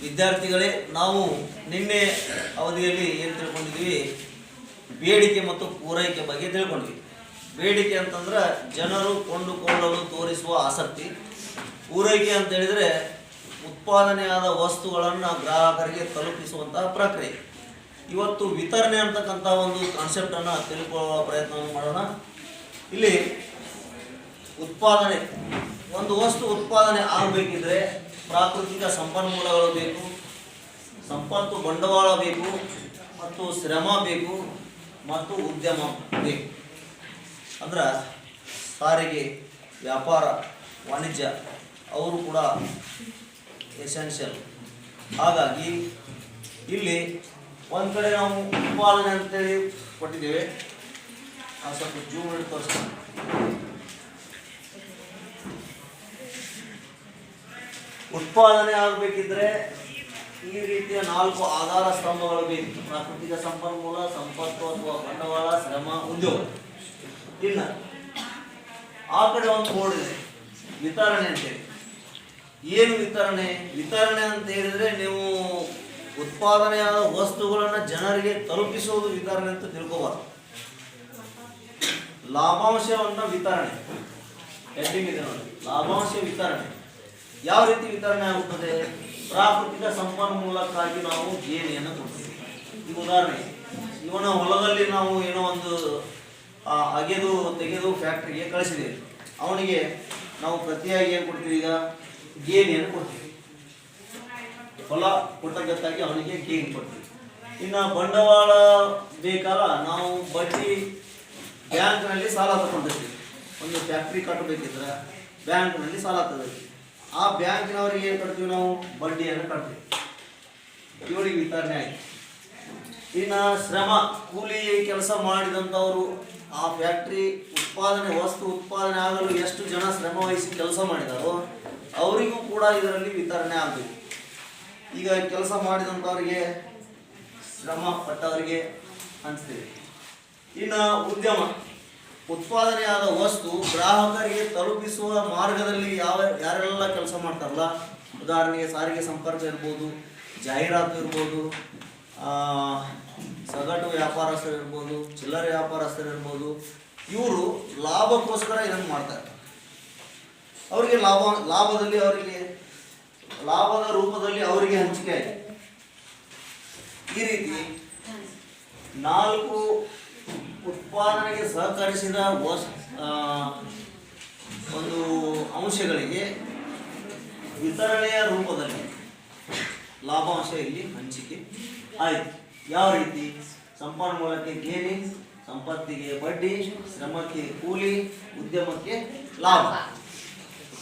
ವಿದ್ಯಾರ್ಥಿಗಳೇ, ನಾವು ನಿನ್ನೆ ಅವಧಿಯಲ್ಲಿ ಏನು ತಿಳ್ಕೊಂಡಿದ್ವಿ, ಬೇಡಿಕೆ ಮತ್ತು ಪೂರೈಕೆ ಬಗ್ಗೆ ತಿಳ್ಕೊಂಡ್ವಿ. ಬೇಡಿಕೆ ಅಂತಂದ್ರೆ ಜನರು ಕೊಂಡುಕೊಳ್ಳಲು ತೋರಿಸುವ ಆಸಕ್ತಿ. ಪೂರೈಕೆ ಅಂತ ಹೇಳಿದರೆ ಉತ್ಪಾದನೆಯಾದ ವಸ್ತುಗಳನ್ನು ಗ್ರಾಹಕರಿಗೆ ತಲುಪಿಸುವಂತಹ ಪ್ರಕ್ರಿಯೆ. ಇವತ್ತು ವಿತರಣೆ ಅಂತಕ್ಕಂಥ ಒಂದು ಕಾನ್ಸೆಪ್ಟನ್ನು ತಿಳ್ಕೊಳ್ಳುವ ಪ್ರಯತ್ನವನ್ನು ಮಾಡೋಣ. ಇಲ್ಲಿ ಉತ್ಪಾದನೆ, ಒಂದು ವಸ್ತು ಉತ್ಪಾದನೆ ಆಗಬೇಕಿದ್ರೆ ಪ್ರಾಕೃತಿಕ ಸಂಪನ್ಮೂಲಗಳು ಬೇಕು, ಸಂಪತ್ತು ಬಂಡವಾಳ ಬೇಕು, ಮತ್ತು ಶ್ರಮ ಬೇಕು, ಮತ್ತು ಉದ್ಯಮ ಬೇಕು. ಅಂದ್ರೆ ಸಾರಿಗೆ, ವ್ಯಾಪಾರ, ವಾಣಿಜ್ಯ ಅವರು ಕೂಡ ಎಸೆನ್ಷಿಯಲ್. ಹಾಗಾಗಿ ಇಲ್ಲಿ ಒಂದು ಕಡೆ ನಾವು ಉತ್ಪಾದನೆ ಅಂತೇಳಿ ಕೊಟ್ಟಿದ್ದೇವೆ. ಸ್ವಲ್ಪ ಜೂಮ್ ಮಾಡಿ ತೋರಿಸ್ತೀನಿ. ಉತ್ಪಾದನೆ ಆಗಬೇಕಿದ್ರೆ ಈ ರೀತಿಯ 4 ಆಧಾರ ಸ್ತಂಭಗಳು ಬೇಕು: ಪ್ರಾಕೃತಿಕ ಸಂಪನ್ಮೂಲ, ಸಂಪತ್ತು ಅಥವಾ ಬಂಡವಾಳ, ಶ್ರಮ, ಉದ್ಯೋಗ. ಇನ್ನು ಆ ಕಡೆ ಒಂದು ಬೋರ್ಡ್ ಇದೆ, ವಿತರಣೆ ಅಂತೇಳಿ. ಏನು ವಿತರಣೆ? ವಿತರಣೆ ಅಂತ ಹೇಳಿದ್ರೆ ನೀವು ಉತ್ಪಾದನೆಯಾದ ವಸ್ತುಗಳನ್ನು ಜನರಿಗೆ ತಲುಪಿಸುವುದು ವಿತರಣೆ ಅಂತ ತಿಳ್ಕೋಬಾರ್ದು. ಲಾಭಾಂಶವನ್ನ ವಿತರಣೆ ಹೆಡ್ಡಿಂಗ್ ಇದೆ ನೋಡಿ, ಲಾಭಾಂಶ ವಿತರಣೆ. ಯಾವ ರೀತಿ ವಿತರಣೆ ಆಗುತ್ತದೆ? ಪ್ರಾಕೃತಿಕ ಸಂಪನ್ಮೂಲಕ್ಕಾಗಿ ನಾವು ಗೇಣಿಯನ್ನು ಕೊಡ್ತೀವಿ. ಈಗ ಉದಾಹರಣೆ, ಇವನ ಹೊಲದಲ್ಲಿ ನಾವು ಏನೋ ಒಂದು ಅಗೆದು ತೆಗೆದು ಫ್ಯಾಕ್ಟ್ರಿಗೆ ಕಳಿಸಿದ್ದೇವೆ. ಅವನಿಗೆ ನಾವು ಪ್ರತಿಯಾಗಿ ಏನು ಕೊಡ್ತೀವಿ? ಈಗ ಗೇಣಿಯನ್ನು ಕೊಡ್ತೀವಿ. ಹೊಲ ಕೊಟ್ಟದ್ದಕ್ಕಾಗಿ ಅವನಿಗೆ ಗೇಣಿ ಕೊಡ್ತೀವಿ. ಇನ್ನು ಬಂಡವಾಳ ಬೇಕಲ್ಲ, ನಾವು ಬಡ್ಡಿ ಬ್ಯಾಂಕ್ನಲ್ಲಿ ಸಾಲ ತಗೊಂಡಿರ್ತೀವಿ. ಒಂದು ಫ್ಯಾಕ್ಟ್ರಿ ಕಟ್ಟಬೇಕಿದ್ರೆ ಬ್ಯಾಂಕ್ನಲ್ಲಿ ಸಾಲ ತಗೋತೀವಿ. ಆ ಬ್ಯಾಂಕಿನವರಿಗೆ ಏನು ಕಟ್ತೀವಿ? ನಾವು ಬಡ್ಡಿಯನ್ನು ಕಟ್ತೀವಿ. ಇವರಿಗೆ ವಿತರಣೆ ಆಯಿತು. ಇನ್ನು ಶ್ರಮ, ಕೂಲಿ ಕೆಲಸ ಮಾಡಿದಂಥವರು, ಆ ಫ್ಯಾಕ್ಟ್ರಿ ವಸ್ತು ಉತ್ಪಾದನೆ ಆಗಲು ಎಷ್ಟು ಜನ ಶ್ರಮ ವಹಿಸಿ ಕೆಲಸ ಮಾಡಿದಾರೋ ಅವರಿಗೂ ಕೂಡ ಇದರಲ್ಲಿ ವಿತರಣೆ ಆಗಬೇಕು. ಈಗ ಕೆಲಸ ಮಾಡಿದಂಥವ್ರಿಗೆ, ಶ್ರಮ ಪಟ್ಟವರಿಗೆ ಹಂಚ್ತೀವಿ. ಇನ್ನು ಉದ್ಯಮ, ಉತ್ಪಾದನೆಯಾದ ವಸ್ತು ಗ್ರಾಹಕರಿಗೆ ತಲುಪಿಸುವ ಮಾರ್ಗದಲ್ಲಿ ಯಾರೆಲ್ಲ ಕೆಲಸ ಮಾಡ್ತಾರಲ್ಲ, ಉದಾಹರಣೆಗೆ ಸಾರಿಗೆ ಸಂಪರ್ಕ ಇರ್ಬೋದು, ಜಾಹೀರಾತು ಇರ್ಬೋದು, ಸಗಟು ವ್ಯಾಪಾರಸ್ಥರು ಇರ್ಬೋದು, ಚಿಲ್ಲರೆ ವ್ಯಾಪಾರಸ್ಥರು ಇರ್ಬೋದು. ಇವರು ಲಾಭಕ್ಕೋಸ್ಕರ ಇದನ್ನು ಮಾಡ್ತಾರೆ. ಅವರಿಗೆ ಲಾಭದಲ್ಲಿ ಅವರಿಗೆ ಲಾಭದ ರೂಪದಲ್ಲಿ ಅವರಿಗೆ ಹಂಚಿಕೆ ಆಯಿತು. ಈ ರೀತಿ 4 ಉತ್ಪಾದನೆಗೆ ಸಹಕರಿಸಿದ ಒಂದು ಅಂಶಗಳಿಗೆ ವಿತರಣೆಯ ರೂಪದಲ್ಲಿ ಲಾಭಾಂಶ ಇಲ್ಲಿ ಹಂಚಿಕೆ ಆಯಿತು. ಯಾವ ರೀತಿ? ಸಂಪನ್ಮೂಲಕ್ಕೆ ಗೇಣಿ, ಸಂಪತ್ತಿಗೆ ಬಡ್ಡಿ, ಶ್ರಮಕ್ಕೆ ಕೂಲಿ, ಉದ್ಯಮಕ್ಕೆ ಲಾಭ.